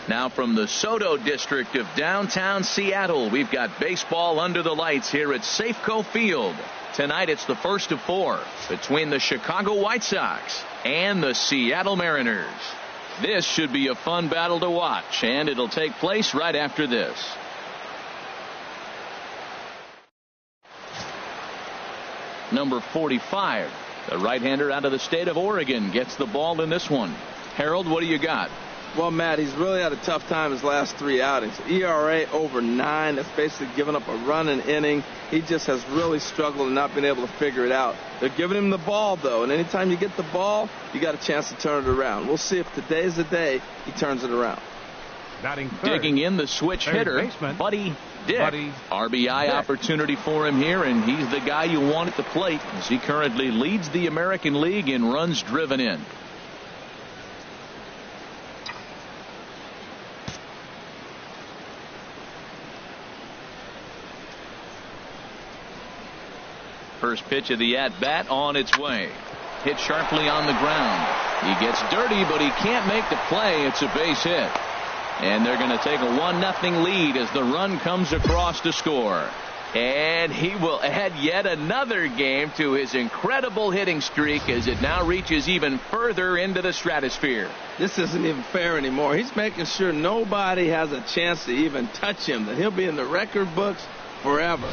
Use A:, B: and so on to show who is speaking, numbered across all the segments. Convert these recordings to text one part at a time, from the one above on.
A: Now from the Soto district of downtown Seattle, we've got baseball under the lights here at Safeco Field. Tonight it's the first of 4 between the Chicago White Sox and the Seattle Mariners. This should be a fun battle to watch, and it'll take place right after this. Number 45, the right-hander out of the state of Oregon, gets the ball in this one. Harold, what do you got?
B: Well, Matt, he's really had a tough time his last 3 outings. ERA over 9. That's basically giving up a run an inning. He just has really struggled and not been able to figure it out. They're giving him the ball, though, and anytime you get the ball, you got a chance to turn it around. We'll see if today's the day he turns it around.
A: Digging in the switch hitter, Buddy Dick. RBI opportunity for him here, and he's the guy you want at the plate as he currently leads the American League in runs driven in. First pitch of the at-bat on its way. Hit sharply on the ground. He gets dirty, but he can't make the play. It's a base hit. And they're going to take a 1-0 lead as the run comes across to score. And he will add yet another game to his incredible hitting streak as it now reaches even further into the stratosphere.
B: This isn't even fair anymore. He's making sure nobody has a chance to even touch him, that he'll be in the record books forever.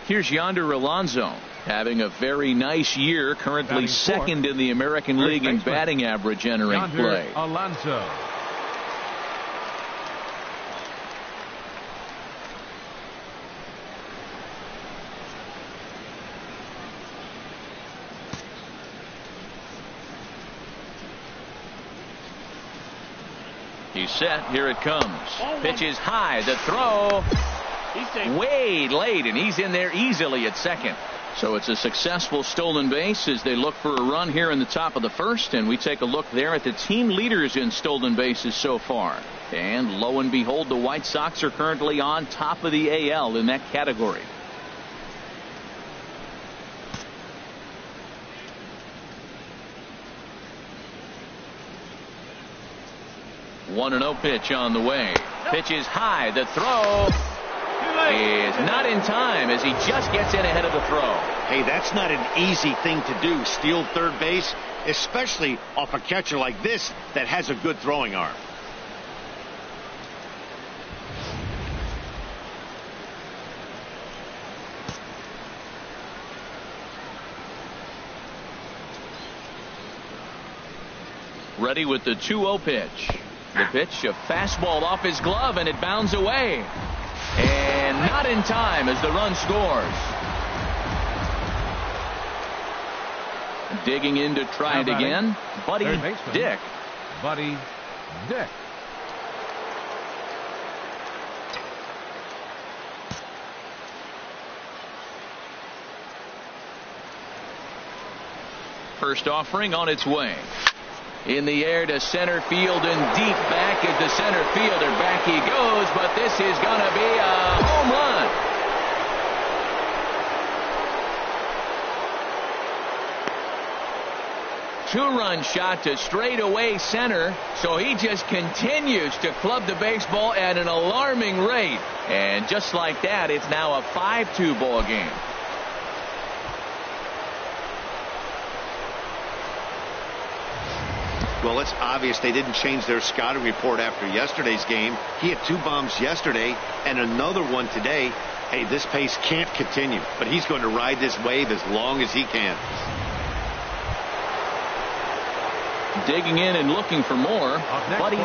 A: Here's Yonder Alonso having a very nice year, currently second in the American League in batting average entering play.
C: Alonso.
A: He's set. Here it comes. Pitch is high. The throw. Way late, and he's in there easily at second. So it's a successful stolen base as they look for a run here in the top of the first, and we take a look there at the team leaders in stolen bases so far. And lo and behold, the White Sox are currently on top of the AL in that category. One and 0 pitch on the way. Pitch is high. The throw is not in time as he just gets in ahead of the throw.
D: Hey, that's not an easy thing to do, steal third base, especially off a catcher like this that has a good throwing arm.
A: Ready with the 2-0 pitch. The pitch, a fastball off his glove, and it bounds away. And not in time as the run scores. Digging in to try it again, Buddy Dick.
C: Buddy Dick.
A: First offering on its way. In the air to center field and deep back is the center fielder. Back he goes, but this is going to be a home run. Two-run shot to straightaway center, so he just continues to club the baseball at an alarming rate. And just like that, it's now a 5-2 ball game.
D: Well, it's obvious they didn't change their scouting report after yesterday's game. He had 2 bombs yesterday and another one today. Hey, this pace can't continue, but he's going to ride this wave as long as he can.
A: Digging in and looking for more, Buddy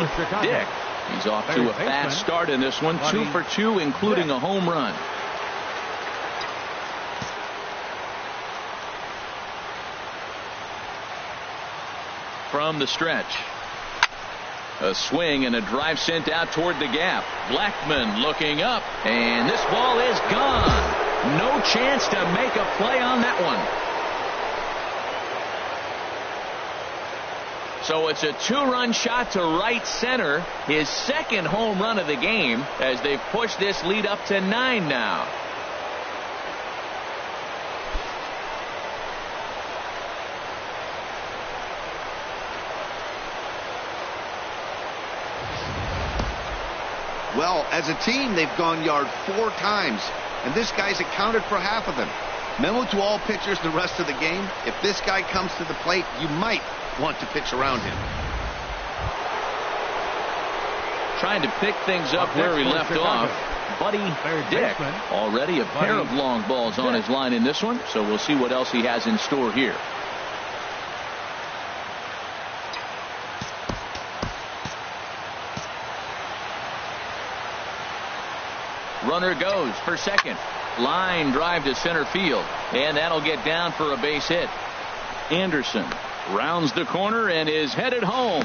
A: Dick. He's off to a fast start in this one. 2 for 2, including a home run. From the stretch. A swing and a drive sent out toward the gap. Blackman looking up, and this ball is gone. No chance to make a play on that one. So it's a 2-run shot to right center. His second home run of the game as they've pushed this lead up to 9 now.
D: Well, as a team, they've gone yard 4 times, and this guy's accounted for half of them. Memo to all pitchers the rest of the game: if this guy comes to the plate, you might want to pitch around him.
A: Trying to pick things up where he left off. Buddy Dick. Already a pair of long balls on his line in this one, so we'll see what else he has in store here. Runner goes for second. Line drive to center field, and that'll get down for a base hit. Anderson rounds the corner and is headed home.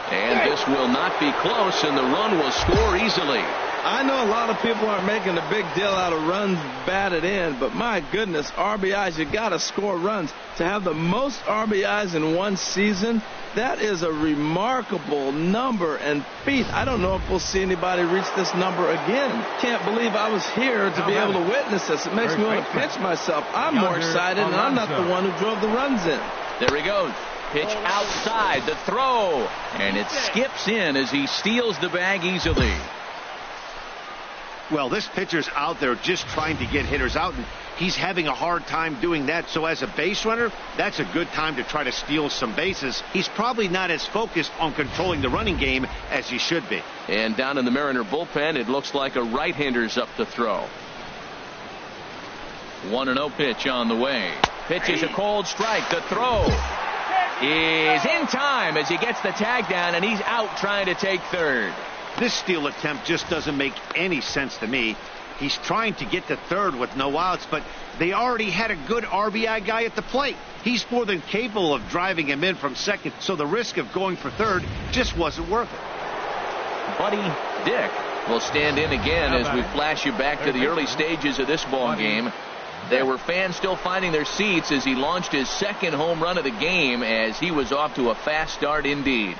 A: And this will not be close, and the run will score easily.
B: I know a lot of people aren't making a big deal out of runs batted in, but my goodness, RBIs, you got to score runs. To have the most RBIs in one season, that is a remarkable number and feat. I don't know if we'll see anybody reach this number again. Can't believe I was here to be able to witness this. It makes me want to pinch myself. I'm more excited, and I'm not the one who drove the runs in.
A: There he goes. Pitch outside, the throw, and it skips in as he steals the bag easily.
D: Well, this pitcher's out there just trying to get hitters out, and he's having a hard time doing that. So as a base runner, that's a good time to try to steal some bases. He's probably not as focused on controlling the running game as he should be.
A: And down in the Mariner bullpen, it looks like a right-hander's up to throw. 1-0 pitch on the way. Pitch is a cold strike. The throw is in time as he gets the tag down, and he's out trying to take third.
D: This steal attempt just doesn't make any sense to me. He's trying to get to third with no outs, but they already had a good RBI guy at the plate. He's more than capable of driving him in from second, so the risk of going for third just wasn't worth it.
A: Buddy Dick will stand in again as we flash you back to the early stages of this ball game. There were fans still finding their seats as he launched his second home run of the game, as he was off to a fast start indeed.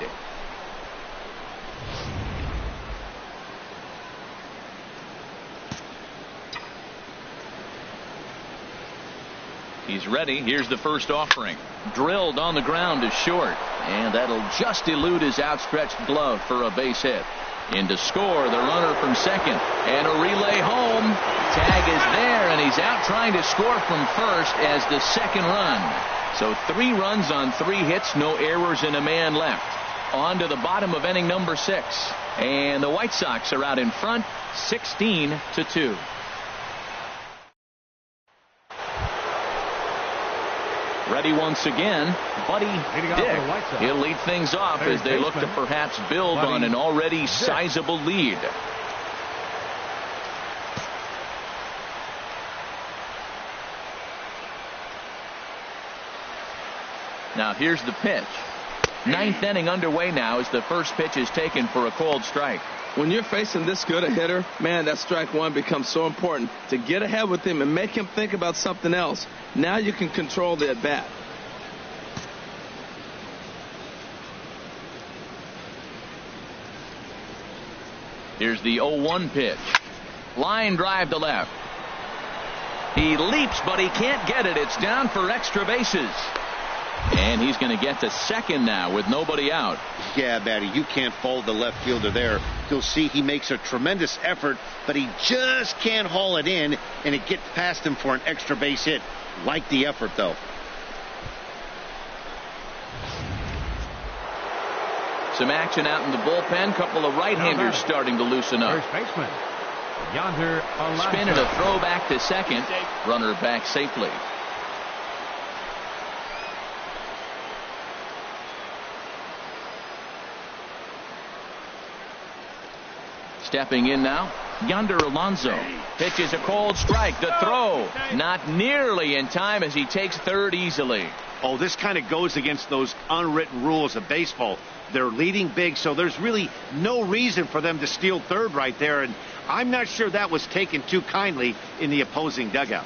A: He's ready. Here's the first offering. Drilled on the ground to short, and that'll just elude his outstretched glove for a base hit. In to score, the runner from second, and a relay home. Tag is there, and he's out trying to score from first as the second run. So 3 runs on 3 hits, no errors, and a man left. On to the bottom of inning number 6, and the White Sox are out in front, 16-2. Ready once again, Buddy Dick. He'll lead things off as they look to perhaps build on an already sizable lead. Now here's the pitch. 9th inning underway now as the first pitch is taken for a cold strike.
B: When you're facing this good a hitter, man, that strike one becomes so important to get ahead with him and make him think about something else. Now you can control the at-bat.
A: Here's the 0-1 pitch. Line drive to left. He leaps, but he can't get it. It's down for extra bases. And he's going to get to second now with nobody out.
D: Yeah, Batty, you can't fault the left fielder there. You'll see he makes a tremendous effort, but he just can't haul it in, and it gets past him for an extra base hit. Like the effort, though.
A: Some action out in the bullpen. Couple of right-handers starting to loosen up.
C: First baseman, Yonder Alonso.
A: Spin and a throw back to second. Runner back safely. Stepping in now, Yonder Alonso. Pitches a cold strike. The throw not nearly in time as he takes third easily.
D: Oh, this kind of goes against those unwritten rules of baseball. They're leading big, so there's really no reason for them to steal third right there, and I'm not sure that was taken too kindly in the opposing dugout.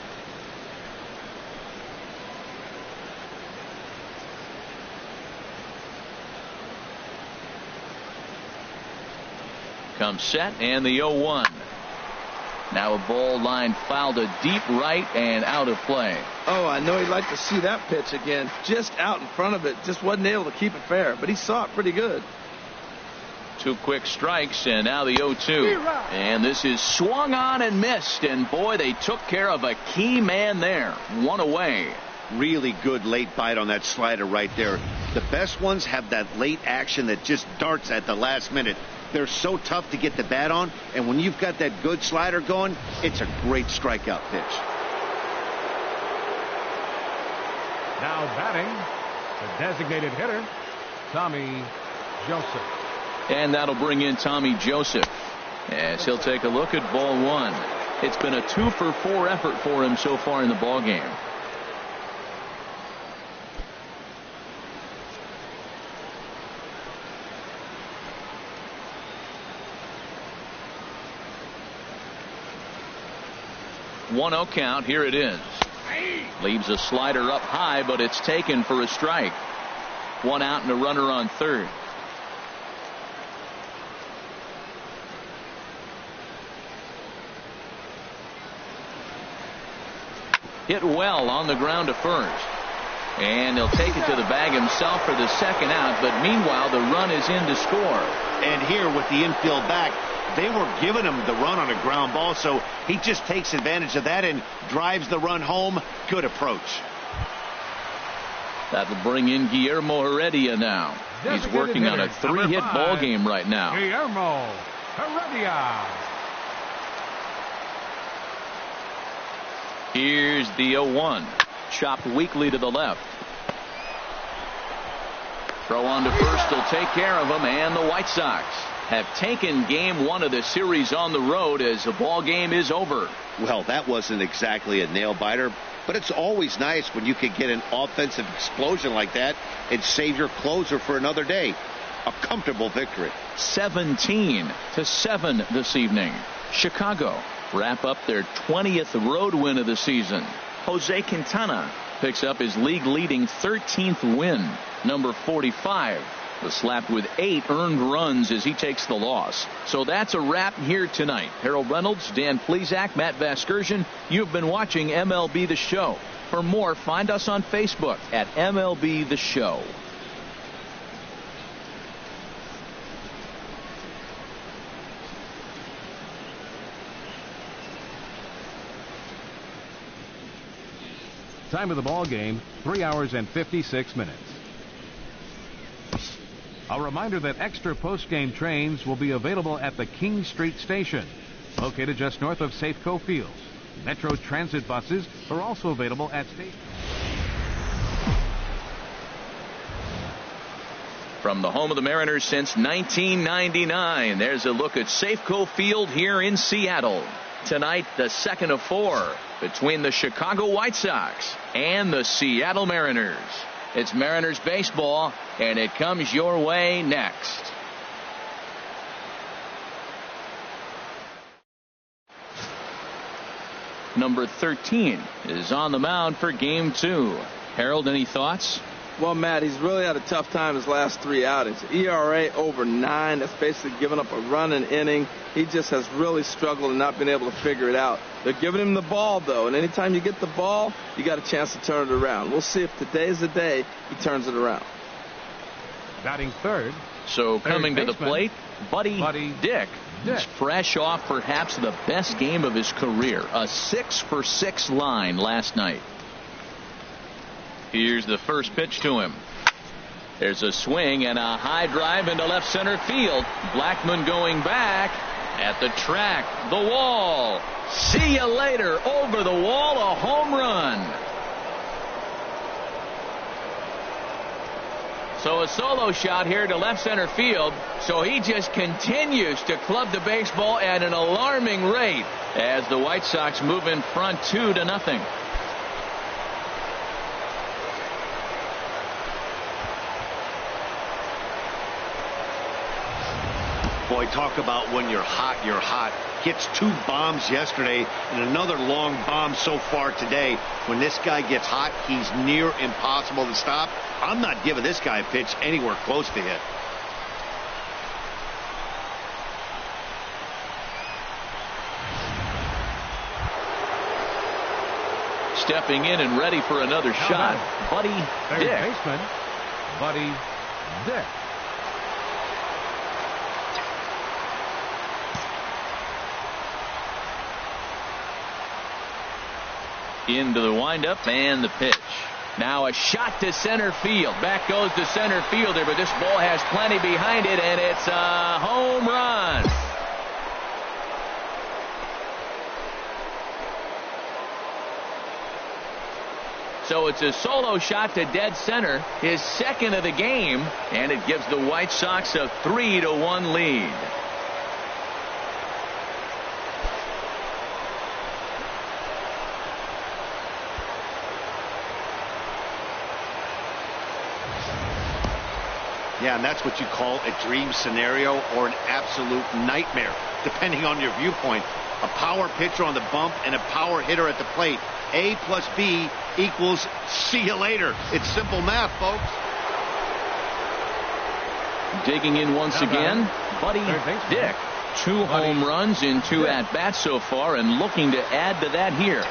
A: Comes set and the 0-1. Now a ball line fouled to deep right and out of play.
B: Oh, I know he'd like to see that pitch again. Just out in front of it. Just wasn't able to keep it fair, but he saw it pretty good.
A: 2 quick strikes and now the 0-2. And this is swung on and missed. And boy, they took care of a key man there. 1 away.
D: Really good late bite on that slider right there. The best ones have that late action that just darts at the last minute. They're so tough to get the bat on, and when you've got that good slider going, it's a great strikeout pitch.
C: Now batting, the designated hitter, Tommy Joseph.
A: And that'll bring in Tommy Joseph as he'll take a look at ball 1. It's been a 2-for-4 effort for him so far in the ball game. One-0 count. Here it is. Leaves a slider up high, but it's taken for a strike. 1 out and a runner on third. Hit well on the ground to first. And he'll take it to the bag himself for the second out, but meanwhile the run is in to score.
D: And here with the infield back, they were giving him the run on a ground ball, so he just takes advantage of that and drives the run home. Good approach.
A: That will bring in Guillermo Heredia now. He's working on a 3-hit ball game right now.
C: Guillermo Heredia.
A: Here's the 0-1. Chopped weakly to the left. Throw on to first will take care of him, and the White Sox have taken game 1 of the series on the road as the ball game is over.
D: Well, that wasn't exactly a nail biter, but it's always nice when you can get an offensive explosion like that and save your closer for another day. A comfortable victory.
A: 17-7 this evening. Chicago wrap up their 20th road win of the season. Jose Quintana picks up his league-leading 13th win. Number 45 was slapped with 8 earned runs as he takes the loss. So that's a wrap here tonight. Harold Reynolds, Dan Plesac, Matt Vasgersian. You've been watching MLB The Show. For more, find us on Facebook at MLB The Show.
C: Time of the ball game, 3 hours and 56 minutes. A reminder that extra post-game trains will be available at the King Street Station, located just north of Safeco Fields. Metro Transit buses are also available at station.
A: From the home of the Mariners since 1999, there's a look at Safeco Field here in Seattle. Tonight, the second of 4 between the Chicago White Sox and the Seattle Mariners. It's Mariners baseball, and it comes your way next. Number 13 is on the mound for game 2. Harold, any thoughts?
B: Well, Matt, he's really had a tough time his last 3 outings. ERA over 9. That's basically given up a run an inning. He just has really struggled and not been able to figure it out. They're giving him the ball, though, and anytime you get the ball, you got a chance to turn it around. We'll see if today's the day he turns it around.
C: Batting third.
A: So coming to the plate, Buddy Dick. He's fresh off perhaps the best game of his career. A 6-for-6 line last night. Here's the first pitch to him. There's a swing and a high drive into left center field. Blackmon going back, At the track, the wall. See you later. Over the wall, a home run. So a solo shot here to left center field. So he just continues to club the baseball at an alarming rate as the White Sox move in front 2-0.
D: Boy, talk about when you're hot, you're hot. Gets 2 bombs yesterday and another long bomb so far today. When this guy gets hot, he's near impossible to stop. I'm not giving this guy a pitch anywhere close to hit.
A: Stepping in and ready for another shot, Buddy Dick.
C: Baseman, Buddy Dick.
A: Into the windup and the pitch. Now a shot to center field. Back goes the center fielder, but this ball has plenty behind it, and it's a home run. So it's a solo shot to dead center, his second of the game, and it gives the White Sox a 3-1 lead.
D: Yeah, and that's what you call a dream scenario or an absolute nightmare, depending on your viewpoint. A power pitcher on the bump and a power hitter at the plate. A plus B equals see you later. It's simple math, folks.
A: Digging in once again, Buddy Dick. 2 home runs in 2 at-bats so far, and looking to add to that here.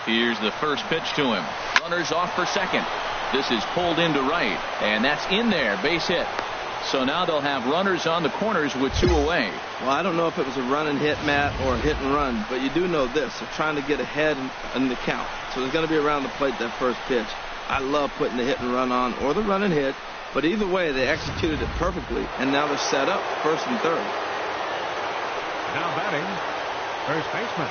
A: Here's the first pitch to him. Runners off for second. This is pulled into right, and that's in there. Base hit. So now they'll have runners on the corners with 2 away.
B: Well, I don't know if it was a run and hit, Matt, or a hit and run, but you do know this. They're trying to get ahead in the count. So there's going to be around the plate that first pitch. I love putting the hit and run on or the run and hit, but either way, they executed it perfectly, and now they're set up first and third.
C: Now batting, first baseman,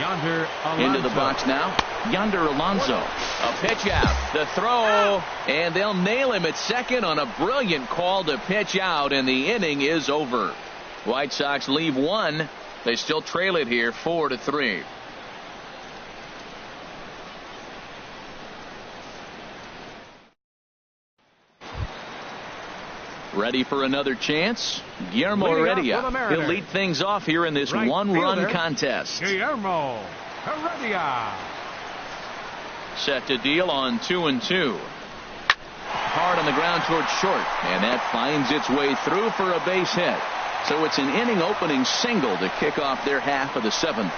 C: Yonder Alonso.
A: Into the box now, Yonder Alonso. A pitch out, the throw, and they'll nail him at second on a brilliant call to pitch out, and the inning is over. White Sox leave 1. They still trail it here 4-3. Ready for another chance? Guillermo Heredia. He'll lead things off here in this one-run contest.
C: Guillermo Heredia.
A: Set to deal on 2-2. Hard on the ground towards short, and that finds its way through for a base hit. So it's an inning-opening single to kick off their half of the 7th.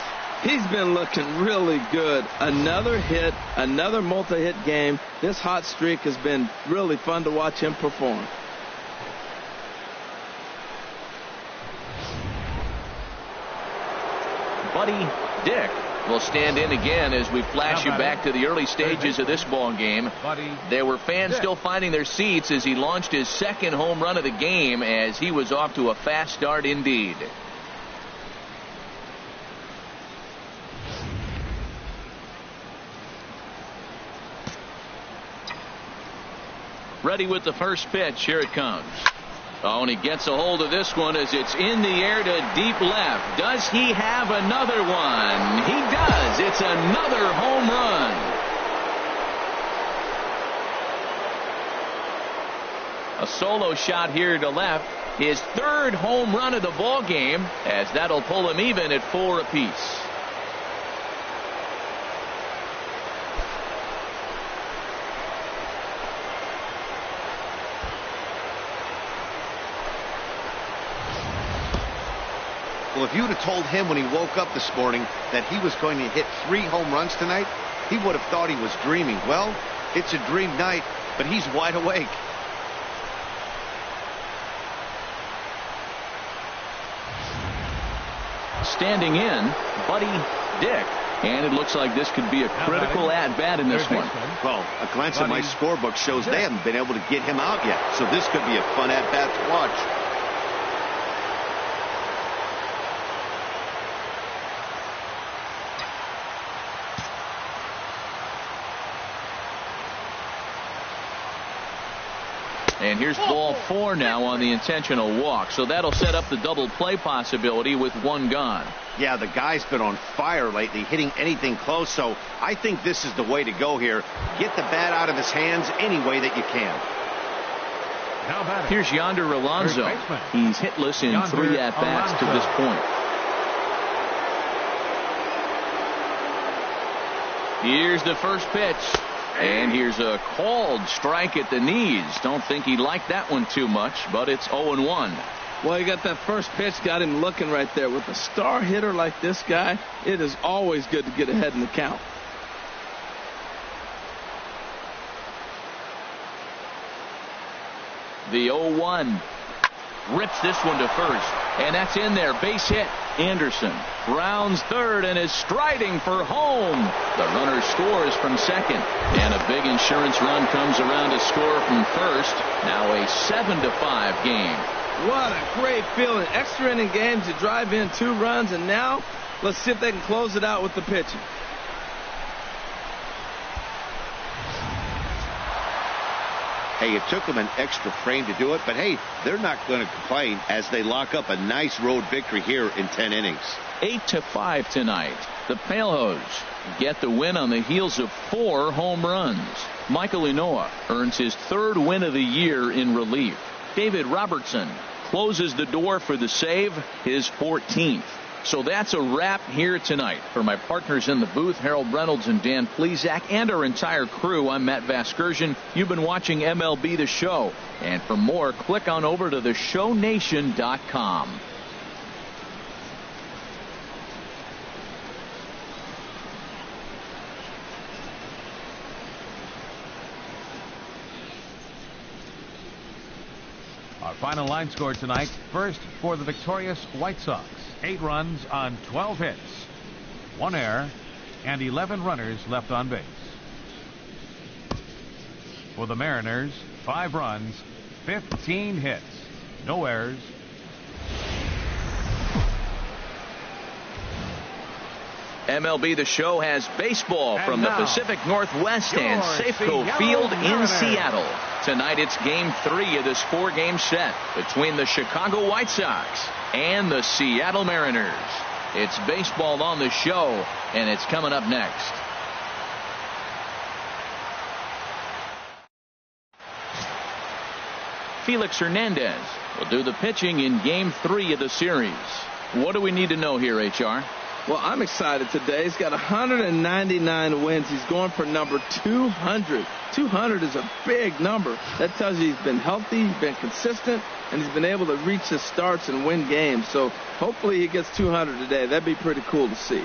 B: He's been looking really good. Another hit, another multi-hit game. This hot streak has been really fun to watch him perform.
A: Buddy Dick will stand in again as we flash you back to the early stages of this ball game. There were fans still finding their seats as he launched his second home run of the game, as he was off to a fast start indeed. Ready with the first pitch. Here it comes. Oh, and he gets a hold of this one as it's in the air to deep left. Does he have another one? He does. It's another home run. A solo shot here to left. His 3rd home run of the ball game, as that'll pull him even at 4 apiece.
D: Well, if you would have told him when he woke up this morning that he was going to hit 3 home runs tonight, he would have thought he was dreaming. Well, it's a dream night, but he's wide awake.
A: Standing in, Buddy Dick. And it looks like this could be a critical at-bat in this one.
D: Well, a glance at my scorebook shows they haven't been able to get him out yet. So this could be a fun at-bat to watch.
A: And here's ball 4 now on the intentional walk. So that'll set up the double play possibility with one gone.
D: Yeah, the guy's been on fire lately, hitting anything close. So I think this is the way to go here. Get the bat out of his hands any way that you can.
A: Here's Yonder Alonso. He's hitless in 3 at-bats to this point. Here's the first pitch. And here's a called strike at the knees. Don't think he liked that one too much, but it's 0-1.
B: Well, he got that first pitch, got him looking right there. With a star hitter like this guy, it is always good to get ahead in the count.
A: The 0-1 rips this one to first, and that's in there. Base hit. Anderson rounds third and is striding for home. The runner scores from second, and a big insurance run comes around to score from first. Now a 7-5 game.
B: What a great feeling. Extra inning games, you drive in 2 runs, and now let's see if they can close it out with the pitching.
D: Hey, it took them an extra frame to do it, but hey, they're not going to complain as they lock up a nice road victory here in 10 innings.
A: 8-5 tonight. The Palehose get the win on the heels of 4 home runs. Michael Inoa earns his 3rd win of the year in relief. David Robertson closes the door for the save, his 14th. So that's a wrap here tonight. For my partners in the booth, Harold Reynolds and Dan Plesac, and our entire crew, I'm Matt Vasgersian. You've been watching MLB The Show. And for more, click on over to theshownation.com.
C: Our final line score tonight. First for the victorious White Sox. 8 runs on 12 hits, 1 error, and 11 runners left on base. For the Mariners, 5 runs, 15 hits, no errors.
A: MLB The Show has baseball from the Pacific Northwest and Safeco Field in Seattle. Tonight it's Game 3 of this 4-game set between the Chicago White Sox and the Seattle Mariners. It's baseball on the show, and it's coming up next. Felix Hernandez will do the pitching in Game 3 of the series. What do we need to know here, HR?
B: Well, I'm excited today. He's got 199 wins. He's going for number 200. 200 is a big number. That tells you he's been healthy, he's been consistent, and he's been able to reach his starts and win games. So hopefully he gets 200 today. That'd be pretty cool to see.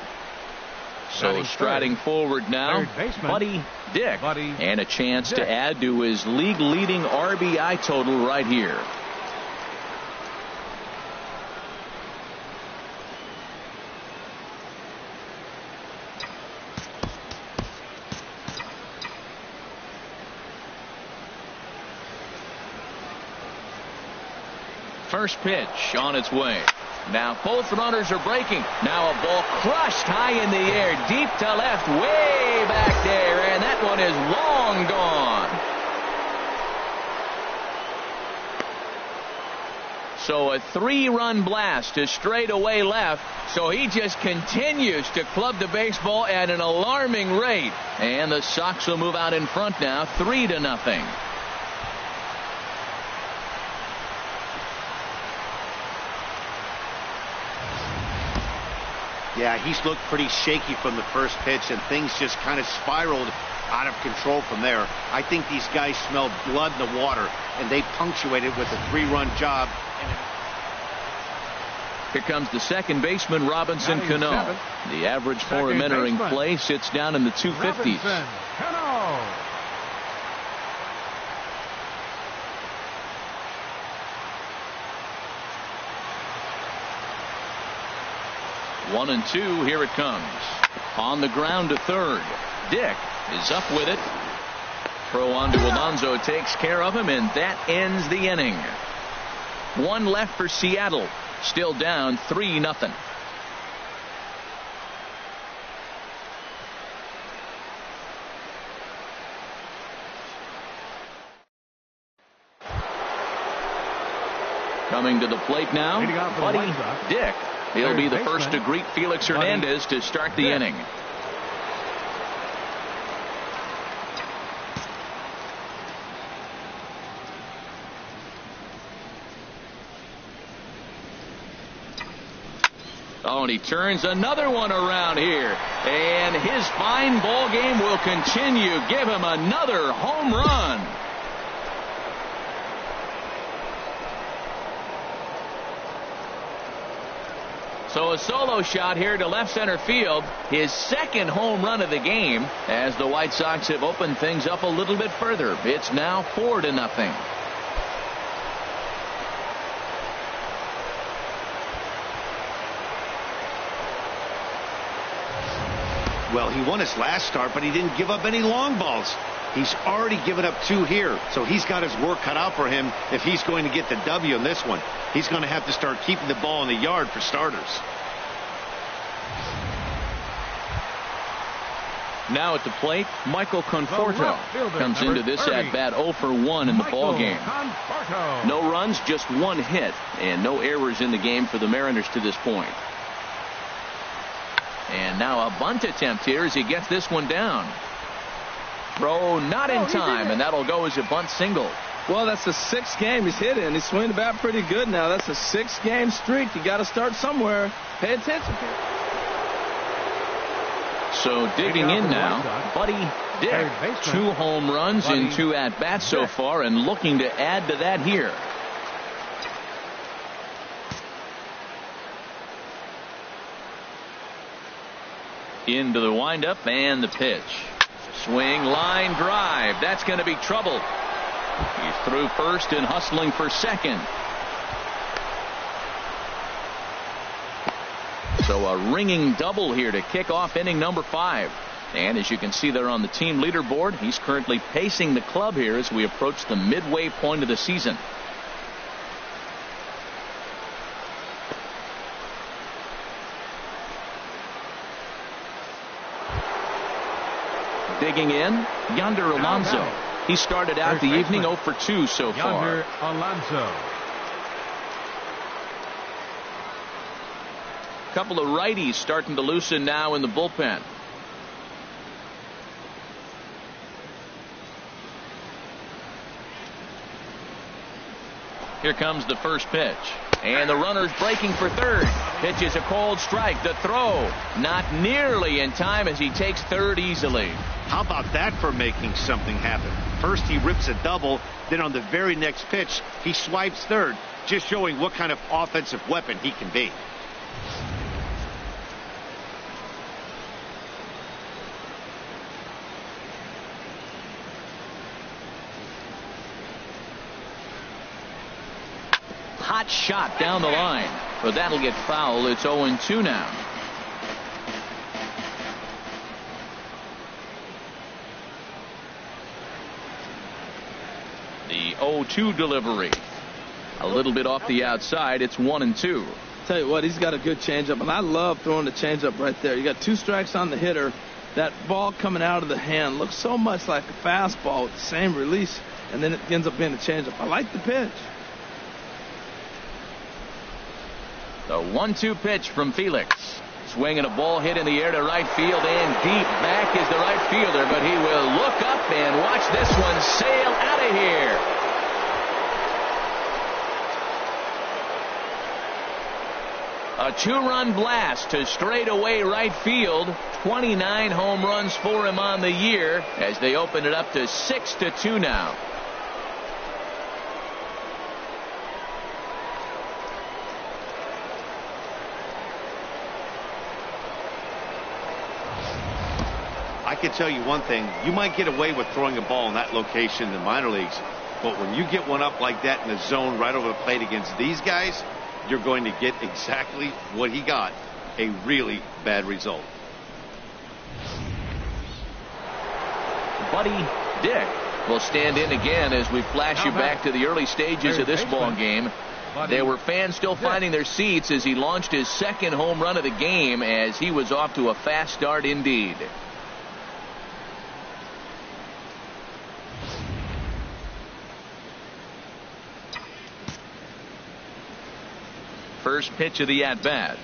A: So striding forward now, Buddy Dick, and a chance to add to his league-leading RBI total right here. First pitch on its way. Now both runners are breaking. Now a ball crushed high in the air, deep to left, way back there, and that one is long gone. So a 3-run blast to straightaway left. So he just continues to club the baseball at an alarming rate. And the Sox will move out in front now, 3-0.
D: Yeah, he's looked pretty shaky from the first pitch, and things just kind of spiraled out of control from there. I think these guys smelled blood in the water, and they punctuated with a 3-run job.
A: Here comes the second baseman, Robinson Cano. The average for him entering play sits down in the 250s.
C: Cano.
A: 1-2, here it comes. On the ground to third. Dick is up with it. Throw on to Alonso takes care of him, and that ends the inning. One left for Seattle. Still down 3-0. Coming to the plate now, Buddy Dick. He'll be the first to greet Felix Hernandez to start the inning. Oh, and he turns another one around here. And his fine ball game will continue. Give him another home run. So a solo shot here to left center field. His second home run of the game as the White Sox have opened things up a little bit further. It's now 4-0.
D: Well, he won his last start, but he didn't give up any long balls. He's already given up 2 here, so he's got his work cut out for him if he's going to get the W in this one. He's going to have to start keeping the ball in the yard for starters.
A: Now at the plate, Michael Conforto comes into this at-bat 0 for 1 in the ball game. No runs, just 1 hit, and no errors in the game for the Mariners to this point. And now a bunt attempt here as he gets this one down. Throw not in time, and that'll go as a bunt single.
B: Well, that's the 6th game he's hit in. He's swinging the bat pretty good now. That's a 6-game streak. You got to start somewhere. Pay attention.
A: So digging in now, Buddy Dick. 2 home runs in 2 at-bats so far, and looking to add to that here. Into the windup and the pitch. Swing, line drive. That's going to be trouble. He's through first and hustling for second. So a ringing double here to kick off inning number 5. And as you can see there on the team leaderboard, he's currently pacing the club here as we approach the midway point of the season. Digging in, Yonder Alonso. He started out the evening 0 for 2 so far.
C: Yonder Alonso.
A: Couple of righties starting to loosen now in the bullpen. Here comes the first pitch. And the runner's breaking for third. Pitch is a cold strike. The throw not nearly in time as he takes third easily.
D: How about that for making something happen? First he rips a double, then on the very next pitch he swipes third, just showing what kind of offensive weapon he can be.
A: Hot shot down the line, but that'll get foul. It's 0-2 now. The 0-2 delivery. A little bit off the outside. It's 1-2.
B: Tell you what, he's got a good changeup, and I love throwing the changeup right there. You got 2 strikes on the hitter. That ball coming out of the hand looks so much like a fastball with the same release, and then it ends up being a changeup. I like the pitch.
A: The 1-2 pitch from Felix. Swinging a ball hit in the air to right field, and deep back is the right fielder, but he will look up and watch this one sail out of here. A 2-run blast to straightaway right field. 29 home runs for him on the year as they open it up to 6-2 now.
D: I can tell you one thing, you might get away with throwing a ball in that location in the minor leagues, but when you get one up like that in the zone right over the plate against these guys, you're going to get exactly what he got, a really bad result.
A: Buddy Dick will stand in again as we flash you back to the early stages of this ball game. There were fans still finding their seats as he launched his second home run of the game, as he was off to a fast start indeed. First pitch of the at-bat.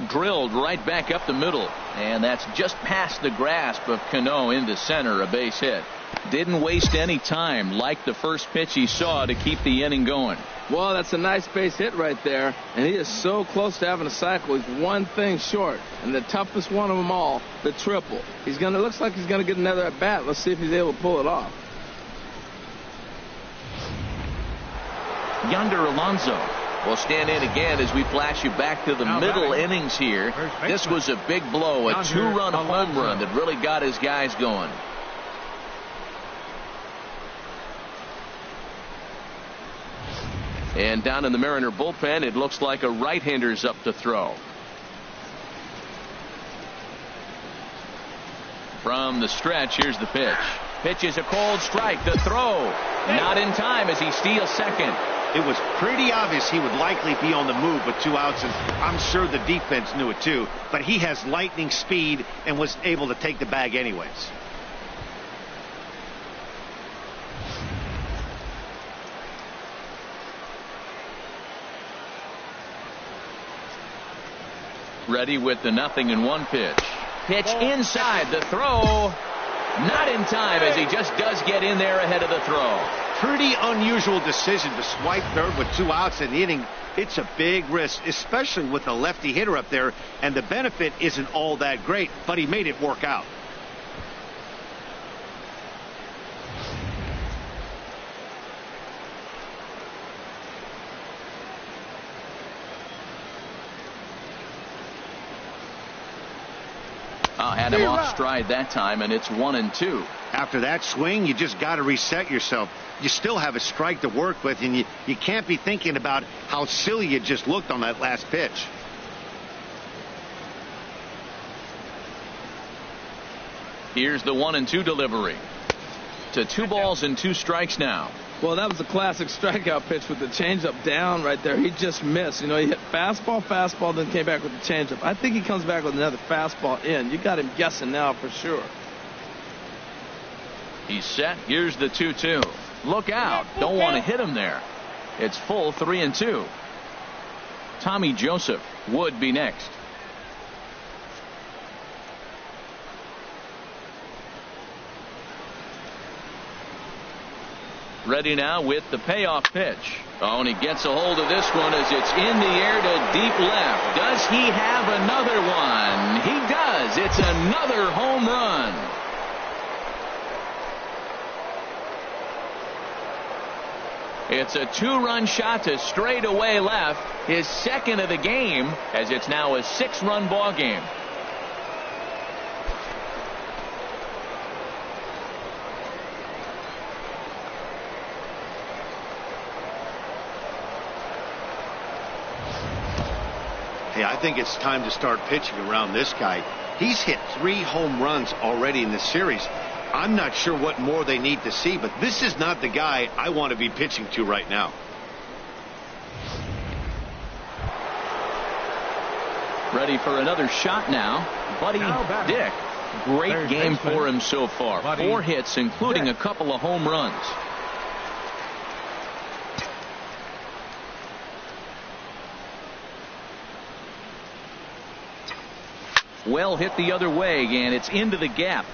A: Drilled right back up the middle, and that's just past the grasp of Cano into center, a base hit. Didn't waste any time like the first pitch he saw to keep the inning going.
B: Well, that's a nice base hit right there, and he is so close to having a cycle. He's one thing short, and the toughest one of them all, the triple. Looks like he's gonna get another at bat. Let's see if he's able to pull it off.
A: Yonder Alonso will stand in again as we flash you back to the middle innings here. This was a big blow, a 2-run home run that really got his guys going. And down in the Mariner bullpen, it looks like a right-hander's up to throw. From the stretch, here's the pitch. Pitch is a cold strike. The throw, not in time as he steals second.
D: It was pretty obvious he would likely be on the move with 2 outs, and I'm sure the defense knew it too. But he has lightning speed and was able to take the bag anyways.
A: Ready with the 0-1 pitch. Pitch inside. The throw, not in time as he just does get in there ahead of the throw.
D: Pretty unusual decision to swipe third with 2 outs in the inning. It's a big risk, especially with a lefty hitter up there, and the benefit isn't all that great, but he made it work out.
A: Had him off stride that time, and it's 1-2.
D: After that swing, you just got to reset yourself. You still have a strike to work with, and you can't be thinking about how silly you just looked on that last pitch.
A: Here's the 1-2 delivery. To 2 balls and 2 strikes now.
B: Well, that was a classic strikeout pitch with the changeup down right there. He just missed. You know, he hit fastball, then came back with the changeup. I think he comes back with another fastball in. You got him guessing now for sure.
A: He's set. Here's the 2-2. Look out. Don't want to hit him there. It's full 3-2. Tommy Joseph would be next. Ready now with the payoff pitch. Oh, and he gets a hold of this one as it's in the air to deep left. Does he have another one? He does. It's another home run. It's a 2-run shot to straightaway left. His second of the game, as it's now a 6-run ball game.
D: Hey, I think it's time to start pitching around this guy. He's hit 3 home runs already in this series. I'm not sure what more they need to see, but this is not the guy I want to be pitching to right now.
A: Ready for another shot now. Buddy Dick. Great game for him so far. 4 hits, including a couple of home runs. Well hit the other way, and it's into the gap.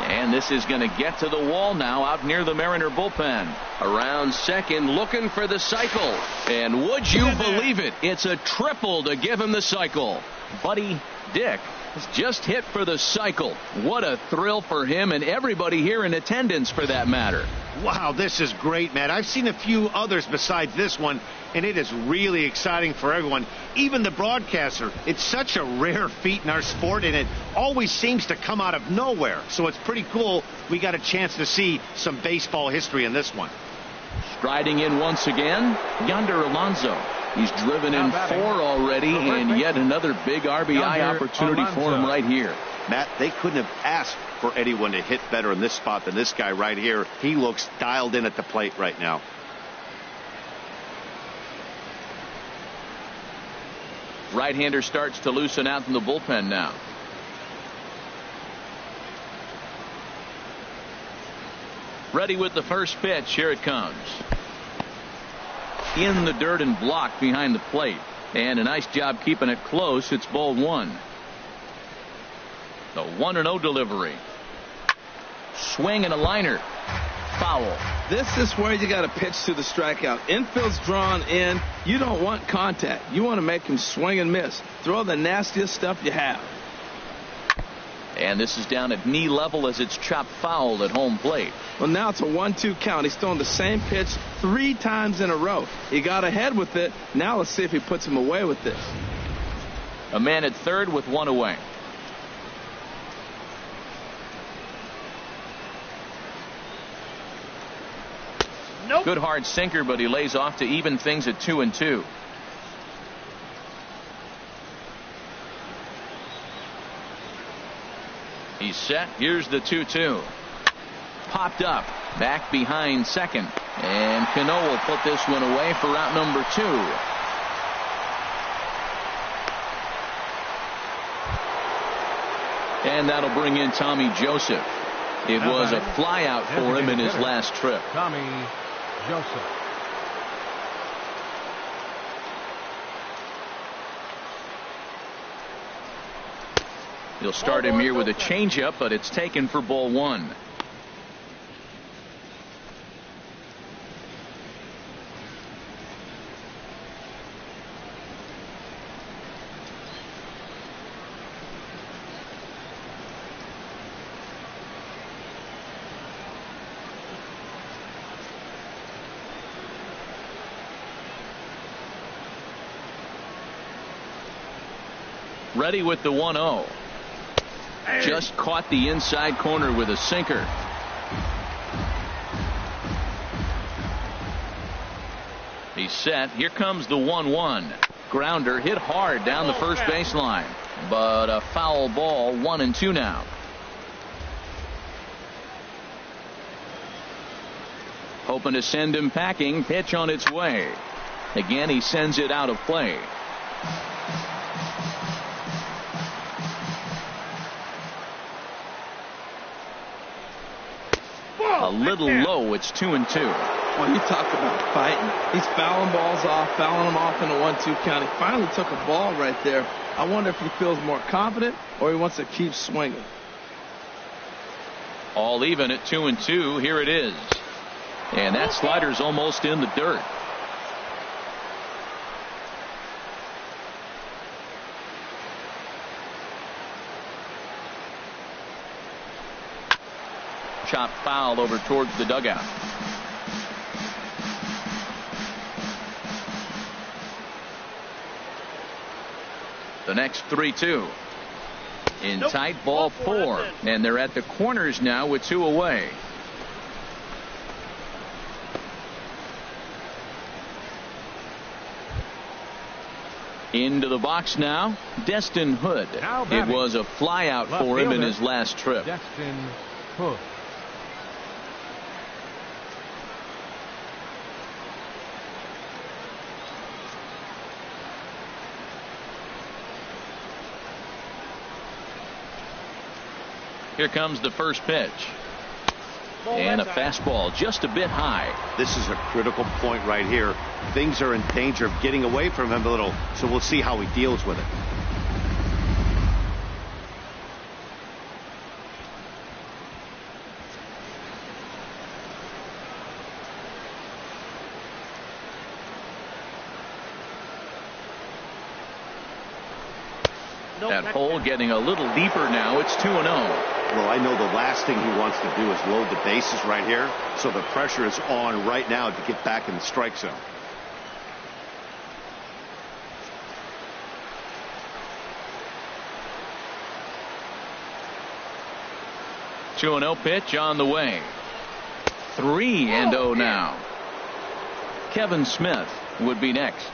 A: And this is going to get to the wall now out near the Mariner bullpen. Around second, looking for the cycle. And would you believe it? It's a triple to give him the cycle. Buddy Dick has just hit for the cycle. What a thrill for him and everybody here in attendance for that matter.
D: Wow, this is great, man. I've seen a few others besides this one, and it is really exciting for everyone, even the broadcaster. It's such a rare feat in our sport, and it always seems to come out of nowhere. So it's pretty cool we got a chance to see some baseball history in this one.
A: Striding in once again, Yonder Alonso. He's driven in 4 already, and yet another big RBI opportunity for him right here.
D: Matt, they couldn't have asked for anyone to hit better in this spot than this guy right here. He looks dialed in at the plate right now.
A: Right-hander starts to loosen out from the bullpen now. Ready with the first pitch. Here it comes. In the dirt and blocked behind the plate. And a nice job keeping it close. It's ball 1. The 1-0 delivery. Swing and a liner. Foul.
B: This is where you got to pitch to the strikeout. Infield's drawn in. You don't want contact. You want to make him swing and miss. Throw the nastiest stuff you have.
A: And this is down at knee level as it's chopped foul at home plate.
B: Well, now it's a 1-2 count. He's throwing the same pitch 3 times in a row. He got ahead with it. Now let's see if he puts him away with this.
A: A man at third with 1 away.
E: Nope.
A: Good hard sinker, but he lays off to even things at 2-2. He's set. Here's the 2-2. Popped up. Back behind second. And Cano will put this one away for out number 2. And that'll bring in Tommy Joseph. It was a flyout for him in his last trip.
C: Tommy Joseph.
A: He'll start him here with a changeup, but it's taken for ball 1. Ready with the 1-0. Just caught the inside corner with a sinker. He's set. Here comes the 1-1. Grounder hit hard down the first baseline, but a foul ball. 1-2 now. Hoping to send him packing. Pitch on its way. Again, he sends it out of play. A little low. It's 2-2.
B: Well, you talk about fighting. He's fouling balls off, fouling them off in a 1-2 count. He finally took a ball right there. I wonder if he feels more confident or he wants to keep swinging.
A: All even at 2-2. Here it is. And that slider's almost in the dirt. Chop foul over towards the dugout. The next 3-2. In tight, ball 4. And they're at the corners now with 2 away. Into the box now, Destin Hood. It was a flyout for him in his last trip.
C: Destin Hood.
A: Here comes the first pitch. And a fastball just a bit high.
D: This is a critical point right here. Things are in danger of getting away from him a little, so we'll see how he deals with it.
A: That hole getting a little deeper now. It's 2-0.
D: Well, I know the last thing he wants to do is load the bases right here, so the pressure is on right now to get back in the strike zone.
A: Two 2-0 pitch on the way. 3-0 now. Kevin Smith would be next.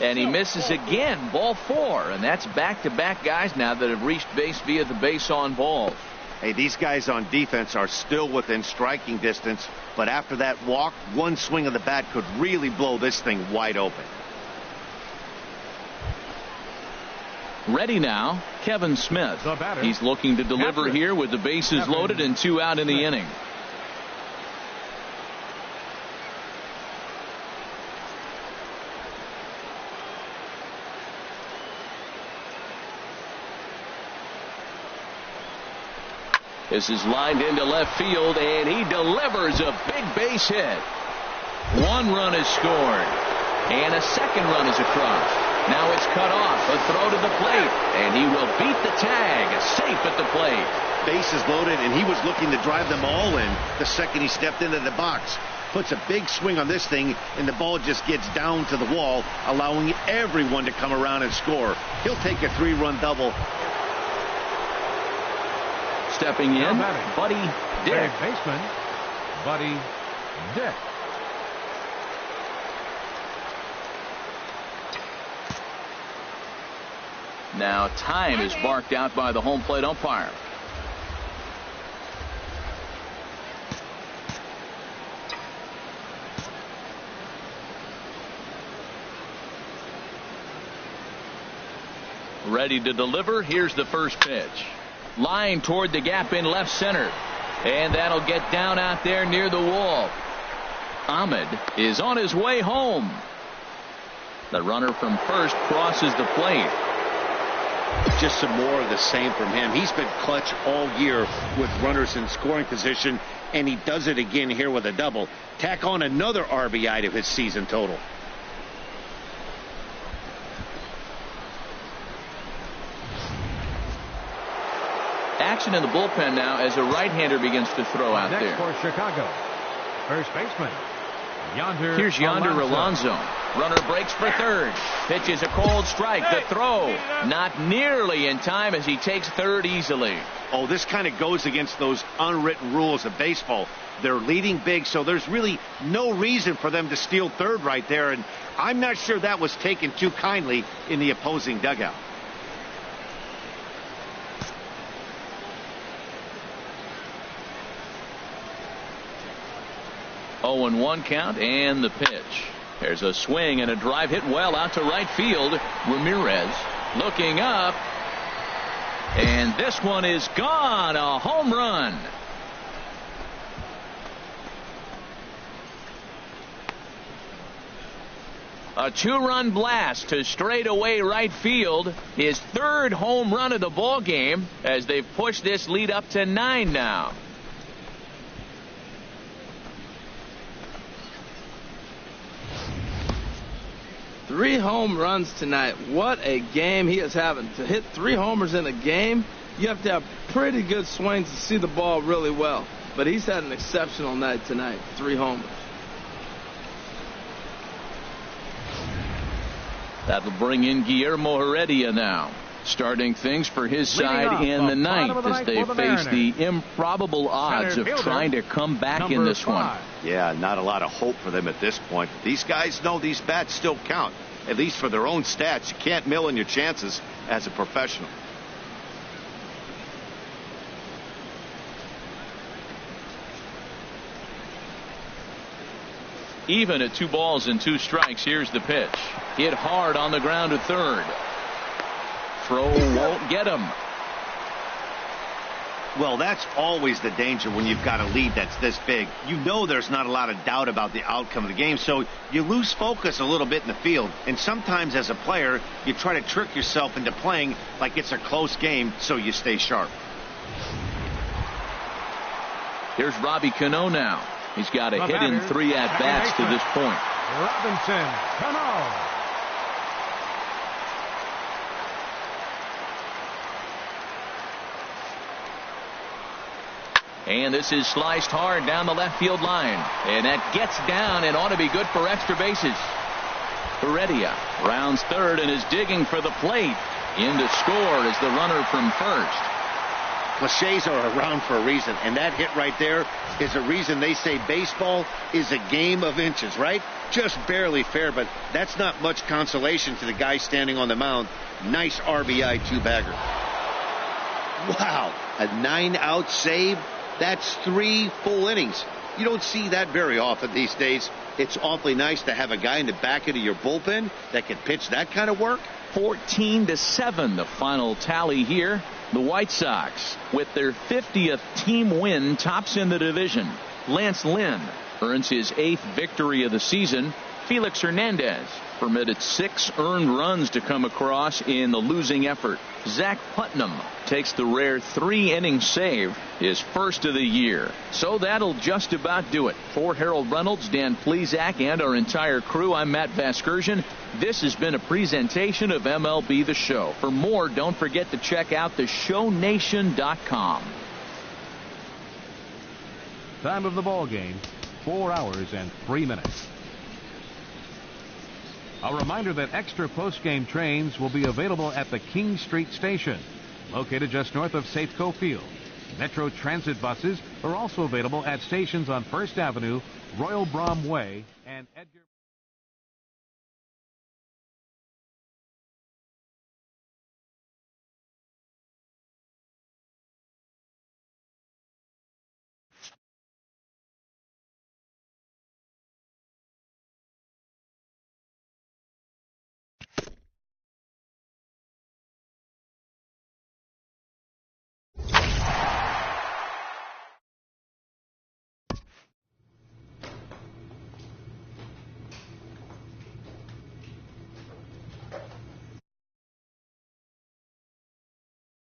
A: And he misses again. Ball 4. And that's back-to-back guys now that have reached base via the base on balls.
D: Hey, these guys on defense are still within striking distance. But after that walk, one swing of the bat could really blow this thing wide open.
A: Ready now, Kevin Smith. He's looking to deliver here with the bases loaded and 2 out in the inning. This is lined into left field, and he delivers a big base hit. 1 run is scored, and a 2nd run is across. Now it's cut off. A throw to the plate, and he will beat the tag. Safe at the plate.
D: Bases loaded, and he was looking to drive them all in the second he stepped into the box. Puts a big swing on this thing, and the ball just gets down to the wall, allowing everyone to come around and score. He'll take a 3-run double.
A: Stepping in, Buddy Dick.
C: Third baseman, Buddy Dick.
A: Now time is barked out by the home plate umpire. Ready to deliver. Here's the first pitch. Line toward the gap in left center. And that'll get down out there near the wall. Ahmed is on his way home. The runner from first crosses the plate.
D: Just some more of the same from him. He's been clutch all year with runners in scoring position, and he does it again here with a double. Tack on another RBI to his season total.
A: Action in the bullpen now as a right-hander begins to throw out
C: Next
A: there.
C: for Chicago, first baseman, Yonder.
A: Here's Yonder Alonso. Runner breaks for third. Pitches a cold strike. The throw not nearly in time as he takes third easily.
D: Oh, this kind of goes against those unwritten rules of baseball. They're leading big, so there's really no reason for them to steal third right there, and I'm not sure that was taken too kindly in the opposing dugout.
A: Oh, and 1 count, and the pitch. There's a swing and a drive hit well out to right field. Ramirez looking up, and this one is gone. A home run. A 2-run blast to straightaway right field. His 3rd home run of the ball game as they've pushed this lead up to 9 now.
B: Three home runs tonight. What a game he is having. To hit 3 homers in a game, you have to have pretty good swings to see the ball really well. But he's had an exceptional night tonight. 3 homers.
A: That'll bring in Guillermo Heredia now, starting things for his side in the 9th as they face the improbable odds of trying to come back in this one.
D: Yeah, not a lot of hope for them at this point. These guys know these bats still count, at least for their own stats. You can't mill in your chances as a professional.
A: Even at 2 balls and 2 strikes, here's the pitch. Hit hard on the ground to third. Throw won't get him.
D: Well, that's always the danger when you've got a lead that's this big. You know there's not a lot of doubt about the outcome of the game, so you lose focus a little bit in the field. And sometimes as a player, you try to trick yourself into playing like it's a close game so you stay sharp.
A: Here's Robbie Cano now. He's got a hit in 3 at-bats to this point.
C: Robinson Cano.
A: And this is sliced hard down the left field line. And that gets down and ought to be good for extra bases. Heredia rounds third and is digging for the plate. In to score is the runner from first.
D: cliches are around for a reason, and that hit right there is a reason they say baseball is a game of inches, right? Just barely fair, but that's not much consolation to the guy standing on the mound. Nice RBI two-bagger. Wow, a 9-out save? That's 3 full innings. You don't see that very often these days. It's awfully nice to have a guy in the back end of your bullpen that can pitch that kind of work.
A: 14-7, the final tally here. The White Sox, with their 50th team win, tops in the division. Lance Lynn earns his 8th victory of the season. Felix Hernandez permitted 6 earned runs to come across in the losing effort. Zach Putnam takes the rare 3-inning save, his first of the year. So that'll just about do it. For Harold Reynolds, Dan Plesac, and our entire crew, I'm Matt Vasgersian. This has been a presentation of MLB The Show. For more, don't forget to check out theshownation.com.
C: Time of the ball game, 4 hours and 3 minutes. A reminder that extra post-game trains will be available at the King Street Station, located just north of Safeco Field. Metro Transit buses are also available at stations on First Avenue, Royal Brom Way, and Edgar...